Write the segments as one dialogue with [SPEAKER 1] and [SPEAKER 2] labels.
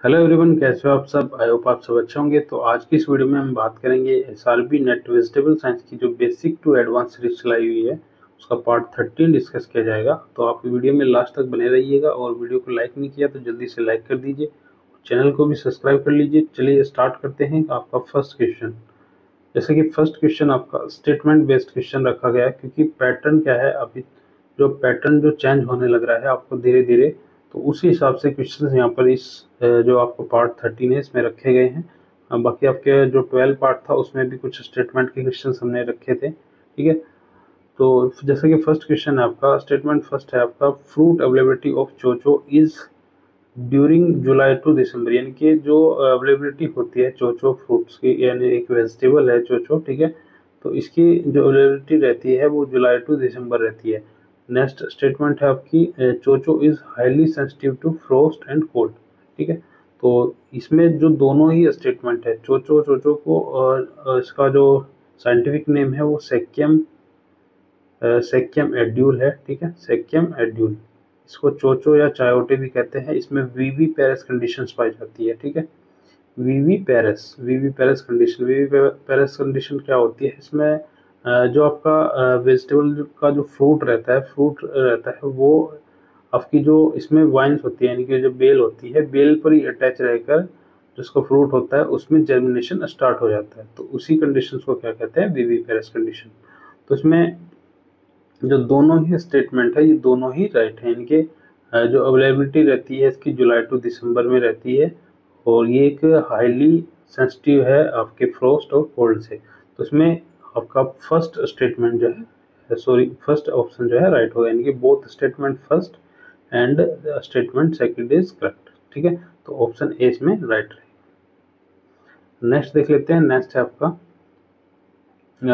[SPEAKER 1] Hello everyone, कैसे हो आप सब। आई होप आप सब अच्छे होंगे। तो आज की इस वीडियो में हम बात करेंगे एसआरबी नेट वेजिटेबल साइंस की जो बेसिक टू एडवांस सीरीज चलाई हुई है उसका पार्ट 13 डिस्कस किया जाएगा। तो आप वीडियो में लास्ट तक बने रहिएगा और वीडियो को लाइक नहीं किया तो जल्दी से लाइक कर दीजिए, चैनल को भी सब्सक्राइब कर लीजिए। चलिए स्टार्ट करते हैं। आपका फर्स्ट क्वेश्चन, जैसे कि फर्स्ट क्वेश्चन आपका स्टेटमेंट बेस्ड क्वेश्चन रखा गया है, क्योंकि पैटर्न क्या है, अभी जो पैटर्न जो चेंज होने लग रहा है आपको धीरे धीरे, तो उसी हिसाब से क्वेश्चन यहाँ पर इस जो आपको पार्ट 13 है इसमें रखे गए हैं। बाकी आपके जो 12 पार्ट था उसमें भी कुछ स्टेटमेंट के क्वेश्चन हमने रखे थे, ठीक है। तो जैसे कि फर्स्ट क्वेश्चन है आपका, स्टेटमेंट फर्स्ट है आपका, fruit availability of chocho is during July to December, यानी कि जो अवेलेबिलिटी होती है चोचो फ्रूट्स की, यानी एक वेजिटेबल है चोचो, ठीक है। तो इसकी जो अवेलेबिलिटी रहती है वो जुलाई टू दिसंबर रहती है। नेक्स्ट स्टेटमेंट है आपकी, chocho is highly sensitive to frost and cold, ठीक है। तो इसमें जो दोनों ही स्टेटमेंट है, चोचो चोचो को इसका जो साइंटिफिक नेम है वो सेक्यम एड्यूल है, ठीक है, सेक्यम एड्यूल। इसको चोचो या चायोटे भी कहते हैं। इसमें वीवी पेरेस कंडीशंस पाई जाती है, ठीक है। वीवी पेरेस कंडीशन, वीवी पेरेस कंडीशन क्या होती है इसमें, जो आपका वेजिटेबल का जो फ्रूट रहता है वो आपकी जो इसमें वाइन्स होती है, यानी कि जो बेल होती है, बेल पर ही अटैच रहकर जिसको फ्रूट होता है उसमें जर्मिनेशन स्टार्ट हो जाता है। तो उसी कंडीशन को क्या कहते हैं, वीवी पेरेस कंडीशन। तो इसमें जो दोनों ही स्टेटमेंट है ये दोनों ही राइट है। इनके जो अवेलेबिलिटी रहती है इसकी जुलाई टू दिसंबर में रहती है, और ये एक हाईली सेंसिटिव है आपके फ्रोस्ट और कोल्ड से। तो इसमें आपका फर्स्ट स्टेटमेंट जो है, सॉरी, फर्स्ट ऑप्शन जो है राइट होगा, यानी कि both statement first and statement second is correct, ठीक है। तो ऑप्शन ए इसमें राइट रहेगा। नेक्स्ट देख लेते हैं। नेक्स्ट है आपका,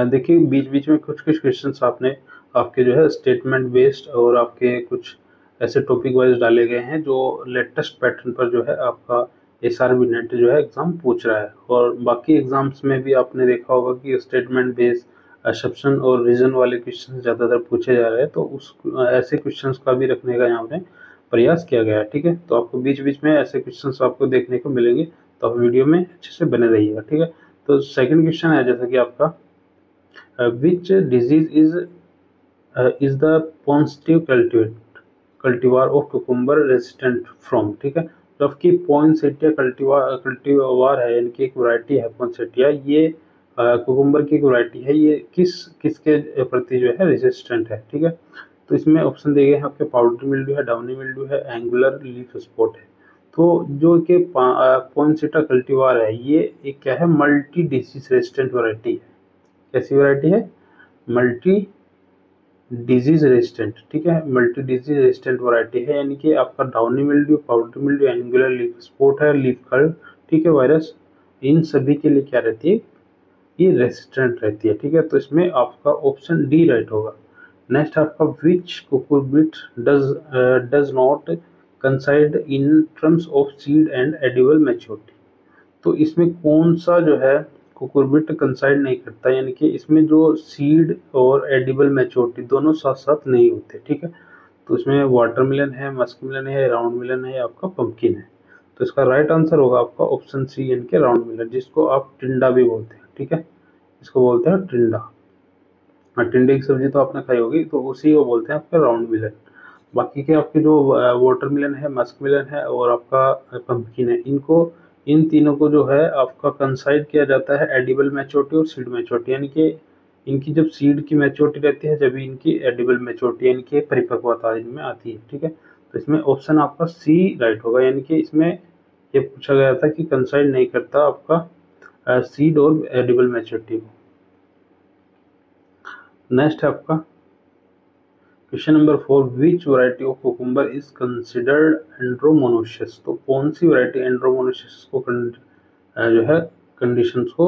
[SPEAKER 1] देखिए बीच बीच में कुछ कुछ क्वेश्चंस आपने आपके जो है स्टेटमेंट बेस्ड और आपके कुछ ऐसे टॉपिक वाइज डाले गए हैं जो लेटेस्ट पैटर्न पर जो है आपका एसआरबी नेट जो है एग्जाम पूछ रहा है। और बाकी एग्जाम्स में भी आपने देखा होगा कि स्टेटमेंट बेस्ड असम्पशन और रीजन वाले क्वेश्चन ज़्यादातर पूछे जा रहे हैं, तो उस ऐसे क्वेश्चंस का भी रखने का यहाँ पे प्रयास किया गया है, ठीक है। तो आपको बीच बीच में ऐसे क्वेश्चंस आपको देखने को मिलेंगे, तो आप वीडियो में अच्छे से बने रहिएगा, ठीक है। तो सेकंड क्वेश्चन है जैसा कि आपका, which disease is the positive cultivar of cucumber resistant from, ठीक है। तो आपकी पॉइंसेटिया कल्टीवार है, यानी कि एक वैरायटी है पॉइंसेटिया, ये कुकुम्बर की एक वैरायटी है। ये किसके प्रति जो है रेजिस्टेंट है, ठीक है। तो इसमें ऑप्शन दिए गए हैं आपके, पाउडर मिल्ड्यू है, डाउनी मिल्ड्यू है, एंगुलर लीफ स्पॉट है। तो जो कि पॉइंसेटा कल्टीवार है ये एक क्या है, मल्टी डिजीज रेजिस्टेंट वैरायटी है। कैसी वैरायटी है, मल्टी डिजीज रेजिस्टेंट, ठीक है, मल्टी डिजीज रेजिस्टेंट वैरायटी है। यानी कि आपका downy mildew, powder mildew, angular leaf spot है, लीफ कर्ल, ठीक है, वायरस, इन सभी के लिए क्या रहती है, ये रेजिस्टेंट रहती है, ठीक है। तो इसमें आपका ऑप्शन डी राइट होगा। नेक्स्ट आपका, which cucurbit does not consider in terms of seed and edible maturity. तो इसमें कौन सा जो है कुकुरबिट कंसाइड नहीं करता, यानी कि इसमें जो सीड और एडिबल मैच्योरिटी दोनों साथ साथ नहीं होते, ठीक है। तो इसमें वाटरमेलन है, मस्कमेलन है, राउंड मिलन है, आपका पंपकिन है। तो इसका राइट आंसर होगा आपका ऑप्शन सी, यानी कि राउंड मिलन, जिसको आप टिंडा भी बोलते हैं, ठीक है। इसको बोलते हैं टिंडा। हाँ, टिंडे की सब्जी तो आपने खाई होगी, तो उसी को बोलते हैं आपका राउंड मिलन। बाकी के आपके जो वाटरमेलन है, मस्कमेलन है और आपका पंपकिन है, इन तीनों को जो है आपका कंसाइड किया जाता है एडिबल मैच्योरिटी और सीड मैच्योरिटी, यानी कि इनकी जब सीड की मैच्योरिटी रहती है जब इनकी एडिबल मैच्योरिटी यानी कि परिपक्वता इनमें आती है, ठीक है। तो इसमें ऑप्शन आपका सी राइट होगा, यानी कि इसमें ये पूछा गया था कि कंसाइड नहीं करता आपका सीड और एडिबल मैच्योरिटी को। नेक्स्ट है आपका question number 4, which variety of cucumber is considered andromonoecious. तो कौन सी वैरायटी एंड्रोमोनोसियस को जो है कंडीशंस को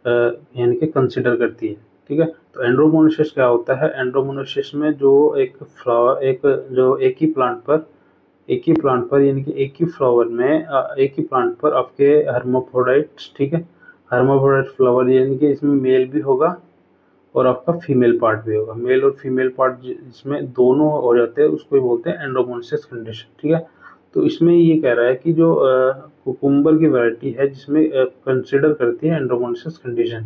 [SPEAKER 1] यानी कि कंसिडर करती है, ठीक है। तो एंड्रोमोनोसियस क्या होता है, एंड्रोमोनोसियस में जो एक फ्लावर, एक ही प्लांट पर यानी कि एक ही फ्लावर में एक ही प्लांट पर आपके हर्माफ्रोडाइट्स, ठीक है, हर्माफ्रोडाइट फ्लावर, यानी कि इसमें मेल भी होगा और आपका फीमेल पार्ट भी होगा। मेल और फीमेल पार्ट जिसमें दोनों हो जाते हैं उसको ही बोलते हैं एंड्रोमोनोसियस कंडीशन, ठीक है। तो इसमें ये कह रहा है कि जो कुकुम्बर की वैरायटी है जिसमें कंसिडर करती है एंड्रोमोनास कंडीशन,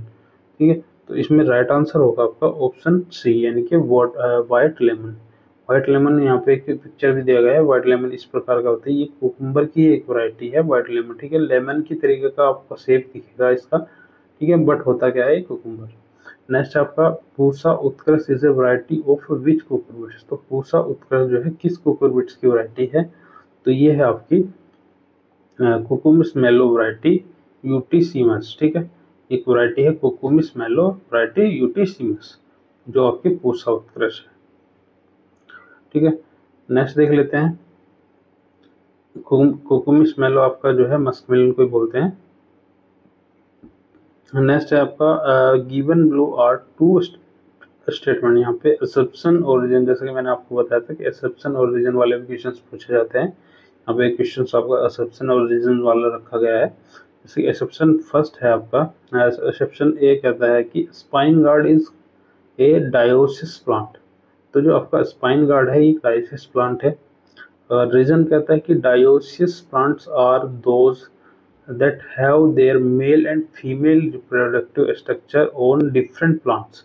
[SPEAKER 1] ठीक है। तो इसमें राइट आंसर होगा आपका ऑप्शन सी, यानी कि वाइट लेमन। वाइट लेमन यहाँ पे एक पिक्चर भी दिया गया है। वाइट लेमन इस प्रकार का होता है, ये कुकुम्बर की एक वैरायटी है वाइट लेमन, ठीक है। लेमन की तरीके का आपको शेप दिखेगा इसका, ठीक है, बट होता क्या है कुकुम्बर। नेक्स्ट आपका Pusa Utkarsh is a variety of which cucurbits. तो पूसा उत्कर्ष जो है किस कुकुरबिट्स की वैरायटी है, तो ये है आपकी कुकुमिस मेलो वैरायटी यूटीसीमस, ठीक है। एक वैरायटी है कुकुमिस मेलो वैरायटी यूटीसीमस जो आपकी पूसा उत्कर्ष है, ठीक है। नेक्स्ट देख लेते हैं, कुकुमिस मेलो आपका जो है मस्कमेलन को बोलते हैं। नेक्स्ट है आपका given below are two statement. यहाँ पे असम्पशन और रीजन, जैसे कि मैंने आपको बताया था कि असम्पशन और रीजन वाले भी क्वेश्चंस पूछे जाते हैं। यहाँ पे क्वेश्चन आपका असम्पशन और रीजन वाला रखा गया है। जैसे असम्पशन फर्स्ट है आपका, असम्पशन ए कहता है कि spine guard is a डायोसिस plant. तो जो आपका स्पाइन गार्ड है ये डायोसिस प्लांट है। रीजन कहता है कि dioecious plants are those that have their male and female reproductive structure on different plants।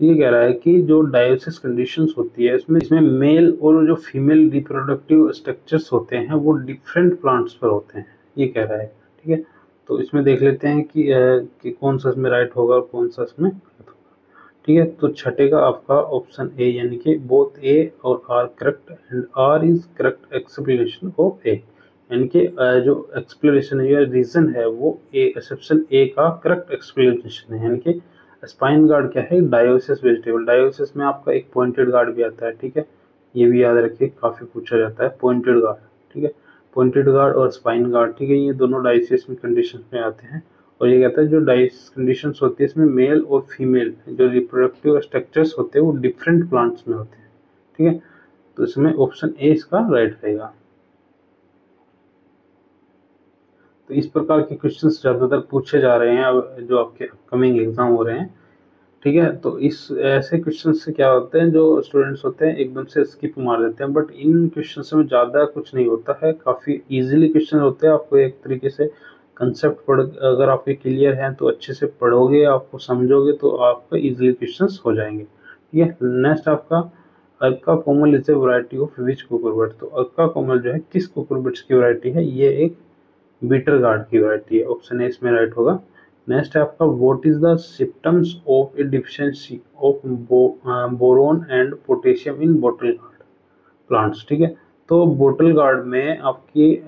[SPEAKER 1] तो ये कह रहा है कि जो डायोसिस कंडीशंस होती है इसमें मेल और जो फीमेल रिप्रोडक्टिव स्ट्रक्चर्स होते हैं वो डिफरेंट प्लांट्स पर होते हैं, ये कह रहा है, ठीक है। तो इसमें देख लेते हैं कि कौन सा इसमें राइट होगा और कौन सा इसमें गलत होगा, ठीक है। तो छठे का आपका ऑप्शन ए, यानी कि बोथ ए और R correct and R is correct explanation of A, यानी कि जो एक्सप्लेनेशन है या रीजन है वो ए, एक्सेप्शन ए का करेक्ट एक्सप्लेनेशन है। यानी कि स्पाइन गार्ड क्या है, डायोसिस वेजिटेबल। डायोसिस में आपका एक पॉइंटेड गार्ड भी आता है, ठीक है, ये भी याद रखिए, काफी पूछा जाता है पॉइंटेड गार्ड, ठीक है। पॉइंटेड गार्ड और स्पाइन गार्ड, ठीक है, ये दोनों डायोसिस में कंडीशन में आते हैं। और ये कहता है जो डाइस कंडीशंस होती है इसमें मेल और फीमेल जो रिप्रोडक्टिव स्ट्रक्चर्स होते हैं वो डिफरेंट प्लांट्स में होते हैं, ठीक है। तो इसमें ऑप्शन ए इसका राइट रहेगा। तो इस प्रकार के क्वेश्चंस ज़्यादातर पूछे जा रहे हैं अब जो आपके अपकमिंग एग्जाम हो रहे हैं, ठीक है। तो इस ऐसे क्वेश्चन से क्या होते हैं, जो स्टूडेंट्स होते हैं एकदम से स्किप मार देते हैं, बट इन क्वेश्चन में ज़्यादा कुछ नहीं होता है, काफ़ी इजीली क्वेश्चन होते हैं। आपको एक तरीके से कंसेप्ट पढ़, अगर आपके क्लियर हैं तो अच्छे से पढ़ोगे, आपको समझोगे तो आपका इजीली क्वेश्चन हो जाएंगे, ठीक है। नेक्स्ट आपका Arka Komal is a variety of which cucurbit. तो अर्का कोमल जो है किस कुकुरबिट्स की वैरायटी है, ये एक बीटर गार्ड की वैरायटी है। ऑप्शन ए इसमें राइट होगा। नेक्स्ट है आपका what is the symptoms of A deficiency of boron and potassium in bottle gourd plants, ठीक है। तो बॉटल गार्ड में आपकी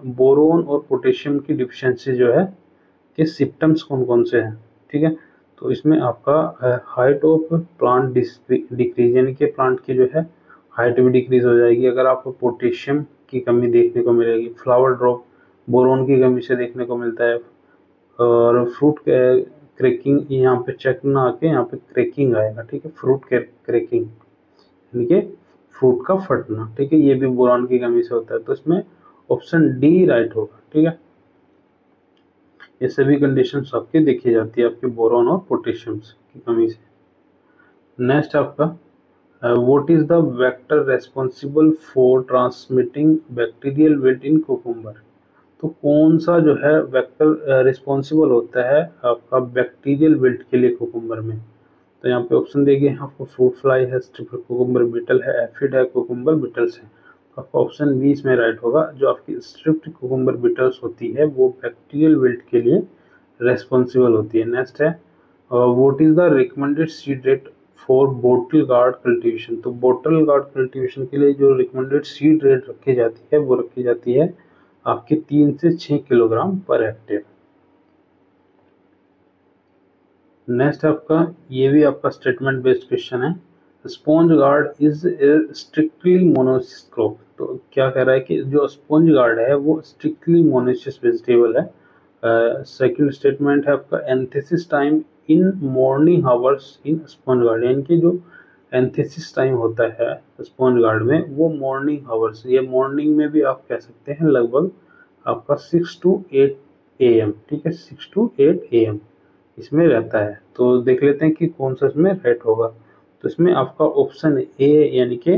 [SPEAKER 1] बोरोन और पोटेशियम की डिफिशियंसी जो है के सिम्टम्स कौन कौन से हैं, ठीक है। तो इसमें आपका हाइट ऑफ प्लांट डिक्रीज, यानी कि प्लांट की जो है हाइट भी डिक्रीज हो जाएगी अगर आपको पोटेशियम की कमी देखने को मिलेगी। फ्लावर ड्रॉप बोरोन की कमी से देखने को मिलता है। और फ्रूट क्रैकिंग, यहाँ पे चेक ना आके यहाँ पे क्रैकिंग आएगा, ठीक है, फ्रूट क्रैकिंग यानी कि फ्रूट का फटना, ठीक है, ये भी बोरॉन की कमी से होता है। तो इसमें ऑप्शन डी राइट होगा, ठीक है। ये सभी कंडीशंस आपकी देखी जाती है आपके बोरॉन और पोटेशियम की कमी से। नेक्स्ट आपका what is the vector responsible for transmitting bacterial wilt in cucumber. तो कौन सा जो है वेक्टर रिस्पॉन्सिबल होता है आपका बैक्टीरियल विल्ट के लिए कुकुम्बर में। तो यहाँ पे ऑप्शन देंगे आपको, फ्रूट फ्लाई है, स्ट्रिप कुकुम्बर बीटल है, एफिड है, कुकुम्बर बीटल्स है। तो आपका ऑप्शन बी इसमें राइट होगा। जो आपकी स्ट्रिप्ड कुकुम्बर बीटल्स होती है वो बैक्टीरियल विल्ट के लिए रेस्पॉन्सिबल होती है। नेक्स्ट है what is the recommended seed rate for bottle guard cultivation. तो बोटल गार्ड कल्टीवेशन के लिए जो रिकमेंडेड सीड रेट रखी जाती है वो रखी जाती है आपके 3 से 6 किलोग्राम पर हेक्टेयर। नेक्स्ट आपका, ये भी आपका स्टेटमेंट बेस्ड क्वेश्चन है। Sponge gourd is strictly monoecious crop. तो क्या कह रहा है कि जो स्पॉन्ज गार्ड है वो स्ट्रिक्टली मोनोसिस वेजिटेबल है। सेकंड स्टेटमेंट है आपका, antithesis time in morning hours in sponge guard, यानी कि जो एंथेसिस टाइम होता है स्पॉन्ज गार्ड में वो मॉर्निंग हावर्स, ये मॉर्निंग में भी आप कह सकते हैं, लगभग आपका 6 to 8 AM, ठीक है, 6 to 8 AM इसमें रहता है। तो देख लेते हैं कि कौन सा इसमें राइट होगा। तो इसमें आपका ऑप्शन ए, यानी कि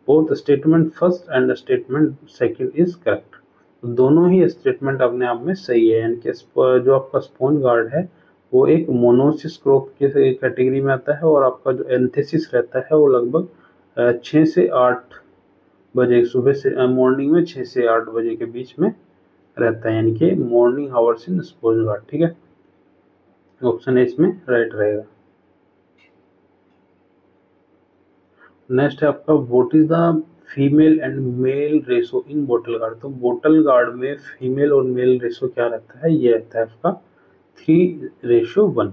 [SPEAKER 1] both statement first and statement second is correct. तो दोनों ही स्टेटमेंट अपने आप में सही है, यानी कि जो आपका स्पोन गार्ड है वो एक मोनोसिस क्रॉप के कैटेगरी में आता है, और आपका जो एंथेसिस रहता है वो लगभग 6 से 8 बजे सुबह से मॉर्निंग में 6 से 8 बजे के बीच में रहता है, यानी कि morning hours in spoon guard. ठीक है, ऑप्शन ए इसमें राइट रहेगा। नेक्स्ट है आपका what is the female and male ratio in bottle gourd. तो बोटल गार्ड में फीमेल और मेल रेशो क्या रहता है, ये रहता है आपका 3:1।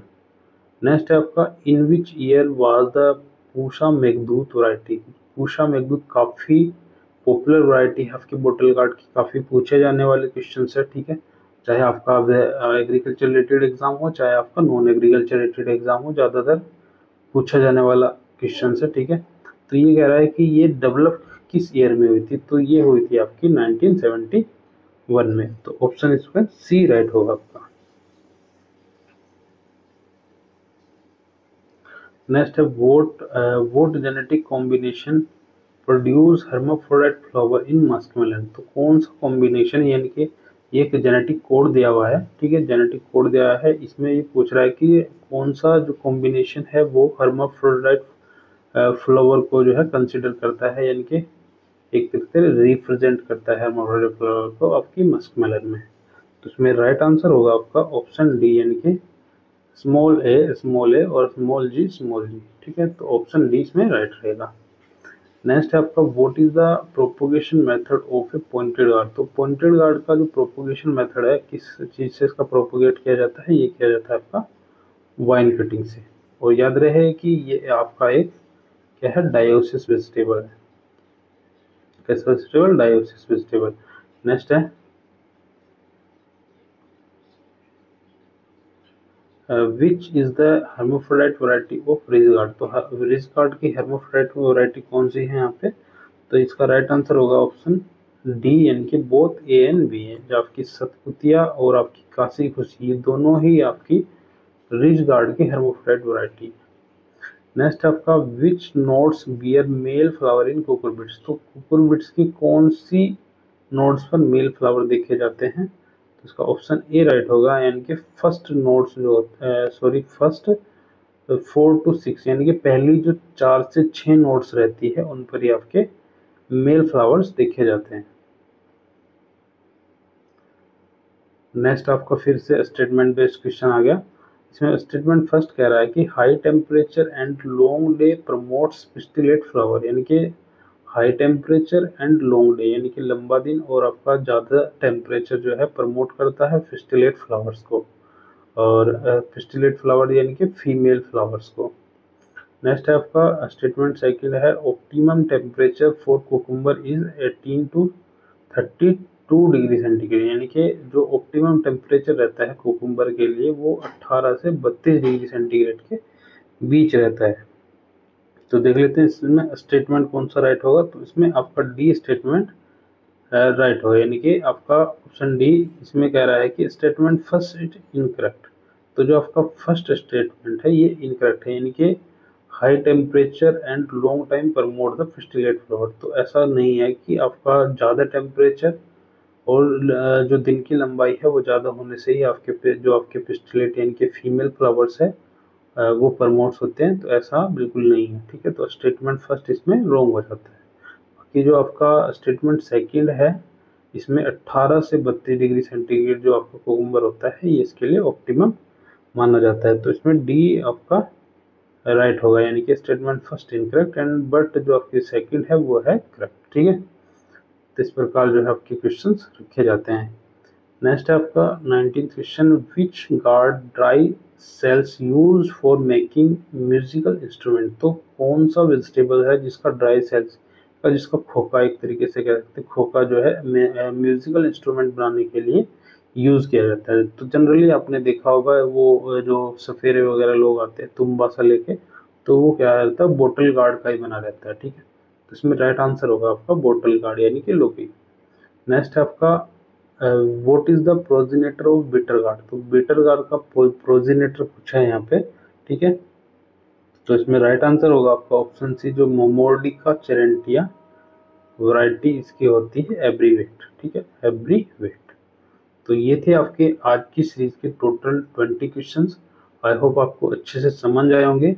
[SPEAKER 1] नेक्स्ट है आपका in which year was the Pusa Meghdoot variety. Pusa Meghdoot काफ़ी पॉपुलर वैरायटी है आपकी बोटल गार्ड की, काफ़ी पूछे जाने वाले क्वेश्चन है। ठीक है, चाहे आपका एग्रीकल्चर रिलेटेड एग्जाम हो, चाहे आपका नॉन एग्रीकल्चर रिलेटेड एग्जाम हो, ज़्यादातर पूछा जाने वाला क्वेश्चन है। ठीक है, तो ये कह रहा है कि ये डेवलप किस ईयर में हुई थी, तो ये हुई थी आपकी 1971 में। तो ऑप्शन इसमें सी राइट होगा आपका। नेक्स्ट है vote genetic combination produce hermaphrodite flower in muskmelon. तो कौन सा कॉम्बिनेशन, यानी कि एक जेनेटिक कोड दिया हुआ है। ठीक है, जेनेटिक कोड दिया है, इसमें ये पूछ रहा है कि कौन सा जो कॉम्बिनेशन है वो हर्माफ्रोडाइट फ्लावर को जो है कंसिडर करता है, यानी कि एक तरीके से रिप्रेजेंट करता है हर्माफ्रोडाइट फ्लावर को आपकी मस्कमेलन में। तो इसमें राइट आंसर होगा आपका ऑप्शन डी, यानी कि स्मॉल ए और स्मॉल जी। ठीक है, तो ऑप्शन डी इसमें राइट रहेगा। नेक्स्ट है आपका what is the propagation method of A pointed gourd. तो पॉइंटेड गार्ड का जो प्रोपोगेशन मेथड है, किस चीज़ से इसका प्रोपोगेट किया जाता है, ये किया जाता है आपका वाइन कटिंग से। और याद रहे कि ये आपका एक क्या है, डायोसिस वेजिटेबल है। कैसा वेजिटेबल, डायोसिस वेजिटेबल। नेक्स्ट है which is the hermaphrodite variety of ridge guard. तो रिज गार्ड की हर्माफ्रोडाइट वैरायटी कौन सी है यहाँ पे, तो इसका राइट आंसर होगा ऑप्शन डी, यानी कि बोथ ए एंड बी है। जो आपकी सतपुतिया और आपकी काशी खुशी, ये दोनों ही आपकी रिज गार्ड की हर्माफ्रोडाइट वैरायटी है। नेक्स्ट आपका which nodes bear male flower in cucurbits. तो कुकुरबिट्स की कौन सी नोट्स पर मेल फ्लावर देखे जाते हैं, तो इसका ऑप्शन ए राइट होगा, यानी कि फर्स्ट नोट्स जो फर्स्ट 4 to 6, यानी कि पहली जो 4 से 6 नोट्स रहती है उन पर ही आपके मेल फ्लावर्स देखे जाते हैं। नेक्स्ट आपका फिर से स्टेटमेंट बेस्ड क्वेश्चन आ गया। इसमें स्टेटमेंट फर्स्ट कह रहा है कि high temperature and long day promotes pistillate flower, यानी कि high temperature and long day, यानी कि लंबा दिन और आपका ज़्यादा टेम्परेचर जो है प्रमोट करता है पिस्टिलेट फ्लावर्स को, और पिस्टिलेट फ्लावर यानी कि फीमेल फ्लावर्स को। नेक्स्ट है आपका स्टेटमेंट सेकंड है optimum temperature for cucumber is 18 to 32 degree centigrade, यानी कि जो ऑप्टिमम टेम्परेचर रहता है कुकुम्बर के लिए वो 18 से 32 डिग्री सेंटीग्रेड के बीच रहता है। तो देख लेते हैं इसमें स्टेटमेंट कौन सा राइट होगा, तो इसमें आपका डी स्टेटमेंट राइट होगा, यानी कि आपका ऑप्शन डी इसमें कह रहा है कि स्टेटमेंट फर्स्ट इज इनकरेक्ट। तो जो आपका फर्स्ट स्टेटमेंट है ये इनकरेक्ट है, यानी कि high temperature and long time promote the pistillate flower. तो ऐसा नहीं है कि आपका ज़्यादा टेम्परेचर और जो दिन की लंबाई है वो ज़्यादा होने से ही आपके जो आपके पिस्टिलेट यानी कि फीमेल फ्लावर्स है वो प्रमोट्स होते हैं, तो ऐसा बिल्कुल नहीं है। ठीक है, तो स्टेटमेंट फर्स्ट इसमें रॉन्ग हो जाता है। बाकी जो आपका स्टेटमेंट सेकंड है इसमें 18 से 32 डिग्री सेंटीग्रेड जो आपका कुकुम्बर होता है ये इसके लिए ऑप्टिमम माना जाता है। तो इसमें डी आपका राइट होगा, यानी कि statement first incorrect and but जो आपकी सेकंड है वो है करेक्ट। ठीक है, तो इस प्रकार जो है आपके क्वेश्चंस रखे जाते हैं। नेक्स्ट है आपका 19th question which gourd dry shells use for making musical instrument. तो कौन सा वेजिटेबल है जिसका ड्राई सेल्स का, जिसका खोखा एक तरीके से कह सकते हैं, खोखा जो है म्यूजिकल इंस्ट्रूमेंट बनाने के लिए यूज़ किया जाता है। तो जनरली आपने देखा होगा वो जो सफेरे वगैरह लोग आते हैं तुम्बा सा लेके, तो वो क्या रहता है बोटल गार्ड का ही बना रहता है। ठीक है, तो इसमें राइट आंसर होगा आपका बोटल गार्ड यानी कि लोकी। नेक्स्ट है आपका what is the progenitor of bitter gourd. तो बिटर गार्ड का प्रोजिनेटर पूछा है यहाँ पे। ठीक है, तो इसमें राइट आंसर होगा आपका ऑप्शन सी जो मोमोर्डिका चेरेंटिया वैरायटी इसकी होती है एब्रीवेट, ठीक है, एब्रीवेट। तो ये थे आपके आज की सीरीज के टोटल 20 क्वेश्चंस। आई होप आपको अच्छे से समझ आए होंगे।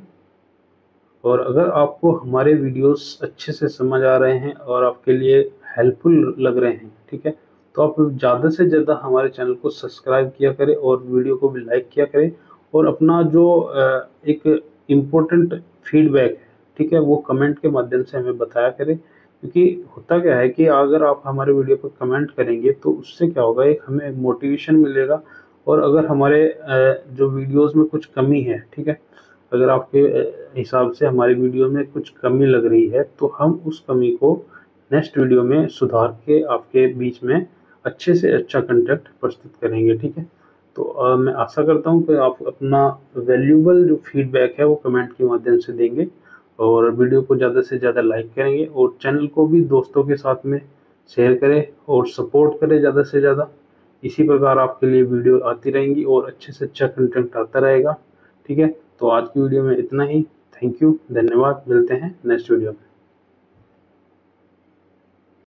[SPEAKER 1] और अगर आपको हमारे वीडियोस अच्छे से समझ आ रहे हैं और आपके लिए हेल्पफुल लग रहे हैं, ठीक है, तो आप ज़्यादा से ज़्यादा हमारे चैनल को सब्सक्राइब किया करें और वीडियो को भी लाइक किया करें। और अपना जो एक इम्पोर्टेंट फीडबैक है, ठीक है, वो कमेंट के माध्यम से हमें बताया करें। क्योंकि होता क्या है कि अगर आप हमारे वीडियो पर कमेंट करेंगे तो उससे क्या होगा, एक हमें मोटिवेशन मिलेगा। और अगर हमारे जो वीडियोस में कुछ कमी है, ठीक है, अगर आपके हिसाब से हमारी वीडियो में कुछ कमी लग रही है तो हम उस कमी को नेक्स्ट वीडियो में सुधार के आपके बीच में अच्छे से अच्छा कंटेंट प्रस्तुत करेंगे, ठीक है। तो मैं आशा करता हूँ कि आप अपना वैल्यूबल जो फीडबैक है वो कमेंट के माध्यम से देंगे और वीडियो को ज़्यादा से ज़्यादा लाइक करेंगे और चैनल को भी दोस्तों के साथ में शेयर करें और सपोर्ट करें ज़्यादा से ज़्यादा। इसी प्रकार आपके लिए वीडियो आती रहेंगी और अच्छे से अच्छा कंटेंट आता रहेगा, ठीक है। तो आज की वीडियो में इतना ही। थैंक यू, धन्यवाद, मिलते हैं नेक्स्ट वीडियो में।